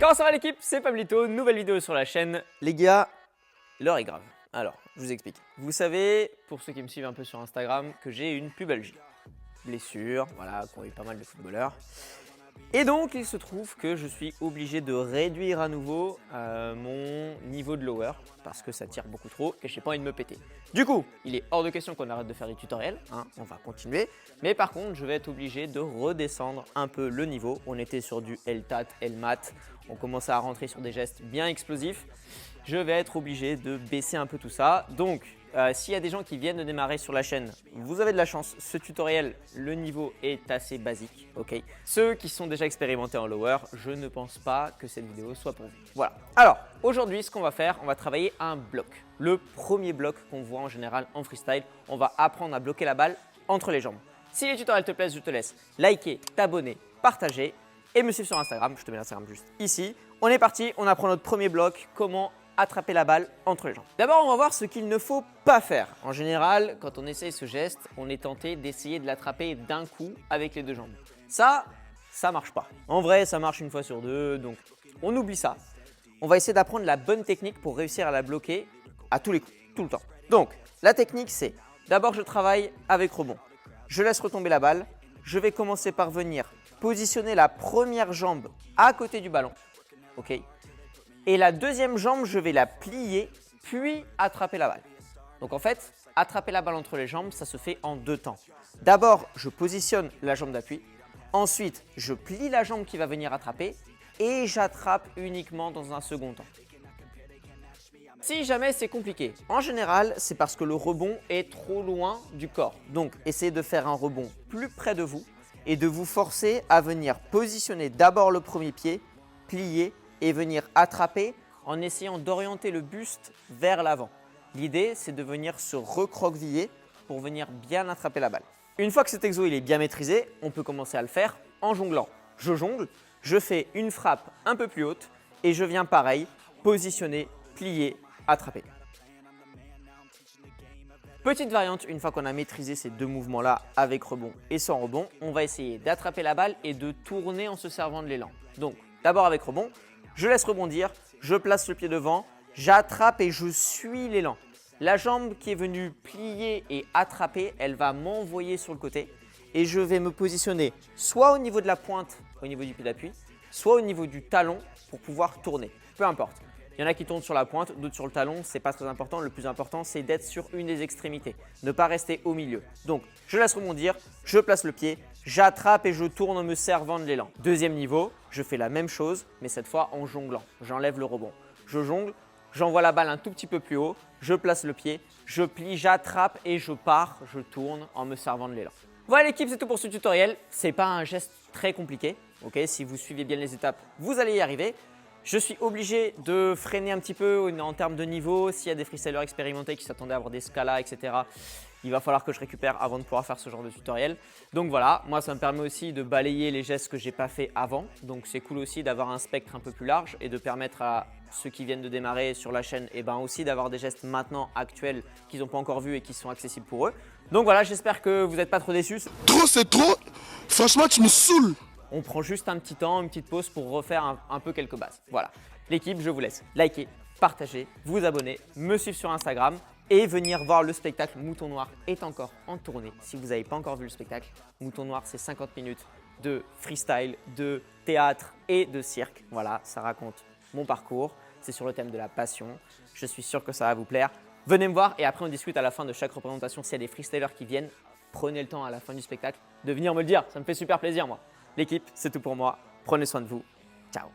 Comment ça va l'équipe? C'est Pablito, nouvelle vidéo sur la chaîne. Les gars, l'heure est grave. Alors, je vous explique. Vous savez, pour ceux qui me suivent un peu sur Instagram, que j'ai une pubalgie. Blessure, voilà, qu'ont eu pas mal de footballeurs. Et donc, il se trouve que je suis obligé de réduire à nouveau mon niveau de lower parce que ça tire beaucoup trop et j'ai pas envie de me péter. Du coup, il est hors de question qu'on arrête de faire des tutoriels, hein, on va continuer. Mais par contre, je vais être obligé de redescendre un peu le niveau. On était sur du LTAT, LMAT, on commençait à rentrer sur des gestes bien explosifs. Je vais être obligé de baisser un peu tout ça. Donc, s'il y a des gens qui viennent de démarrer sur la chaîne, vous avez de la chance. Ce tutoriel, le niveau est assez basique. Ok. Ceux qui sont déjà expérimentés en lower, je ne pense pas que cette vidéo soit pour vous. Voilà. Alors, aujourd'hui, ce qu'on va faire, on va travailler un bloc. Le premier bloc qu'on voit en général en freestyle, on va apprendre à bloquer la balle entre les jambes. Si les tutoriels te plaisent, je te laisse liker, t'abonner, partager et me suivre sur Instagram. Je te mets l'Instagram juste ici. On est parti, on apprend notre premier bloc, comment attraper la balle entre les jambes. D'abord, on va voir ce qu'il ne faut pas faire. En général, quand on essaye ce geste, on est tenté d'essayer de l'attraper d'un coup avec les deux jambes. Ça marche pas. En vrai, ça marche une fois sur deux, donc on oublie ça. On va essayer d'apprendre la bonne technique pour réussir à la bloquer à tous les coups, tout le temps. Donc, la technique, c'est d'abord, je travaille avec rebond. Je laisse retomber la balle. Je vais commencer par venir positionner la première jambe à côté du ballon. Ok. Et la deuxième jambe, je vais la plier, puis attraper la balle. Donc en fait, attraper la balle entre les jambes, ça se fait en deux temps. D'abord, je positionne la jambe d'appui. Ensuite, je plie la jambe qui va venir attraper et j'attrape uniquement dans un second temps. Si jamais c'est compliqué, en général, c'est parce que le rebond est trop loin du corps. Donc, essayez de faire un rebond plus près de vous et de vous forcer à venir positionner d'abord le premier pied, plier et venir attraper en essayant d'orienter le buste vers l'avant. L'idée, c'est de venir se recroqueviller pour venir bien attraper la balle. Une fois que cet exo il est bien maîtrisé, on peut commencer à le faire en jonglant. Je jongle, je fais une frappe un peu plus haute et je viens pareil, positionner, plier, attraper. Petite variante, une fois qu'on a maîtrisé ces deux mouvements-là avec rebond et sans rebond, on va essayer d'attraper la balle et de tourner en se servant de l'élan. Donc, d'abord avec rebond, je laisse rebondir, je place le pied devant, j'attrape et je suis l'élan. La jambe qui est venue plier et attraper, elle va m'envoyer sur le côté et je vais me positionner soit au niveau de la pointe, au niveau du pied d'appui, soit au niveau du talon pour pouvoir tourner, peu importe. Il y en a qui tournent sur la pointe, d'autres sur le talon, ce n'est pas très important. Le plus important, c'est d'être sur une des extrémités, ne pas rester au milieu. Donc, je laisse rebondir, je place le pied, j'attrape et je tourne en me servant de l'élan. Deuxième niveau, je fais la même chose, mais cette fois en jonglant. J'enlève le rebond. Je jongle, j'envoie la balle un tout petit peu plus haut, je place le pied, je plie, j'attrape et je pars, je tourne en me servant de l'élan. Voilà l'équipe, c'est tout pour ce tutoriel. Ce n'est pas un geste très compliqué. Okay, si vous suivez bien les étapes, vous allez y arriver. Je suis obligé de freiner un petit peu en termes de niveau. S'il y a des freestylers expérimentés qui s'attendaient à avoir des scalas, etc., il va falloir que je récupère avant de pouvoir faire ce genre de tutoriel. Donc voilà, moi ça me permet aussi de balayer les gestes que je n'ai pas fait avant. Donc c'est cool aussi d'avoir un spectre un peu plus large et de permettre à ceux qui viennent de démarrer sur la chaîne aussi d'avoir des gestes maintenant actuels qu'ils n'ont pas encore vus et qui sont accessibles pour eux. Donc voilà, j'espère que vous n'êtes pas trop déçus. Trop, c'est trop. Franchement, tu me saoules. On prend juste un petit temps, une petite pause pour refaire un peu quelques bases. Voilà. L'équipe, je vous laisse liker, partager, vous abonner, me suivre sur Instagram et venir voir le spectacle Mouton Noir est encore en tournée. Si vous n'avez pas encore vu le spectacle, Mouton Noir, c'est 50 minutes de freestyle, de théâtre et de cirque. Voilà, ça raconte mon parcours. C'est sur le thème de la passion. Je suis sûr que ça va vous plaire. Venez me voir et après on discute à la fin de chaque représentation. S'il y a des freestylers qui viennent, prenez le temps à la fin du spectacle de venir me le dire. Ça me fait super plaisir moi. L'équipe, c'est tout pour moi. Prenez soin de vous. Ciao.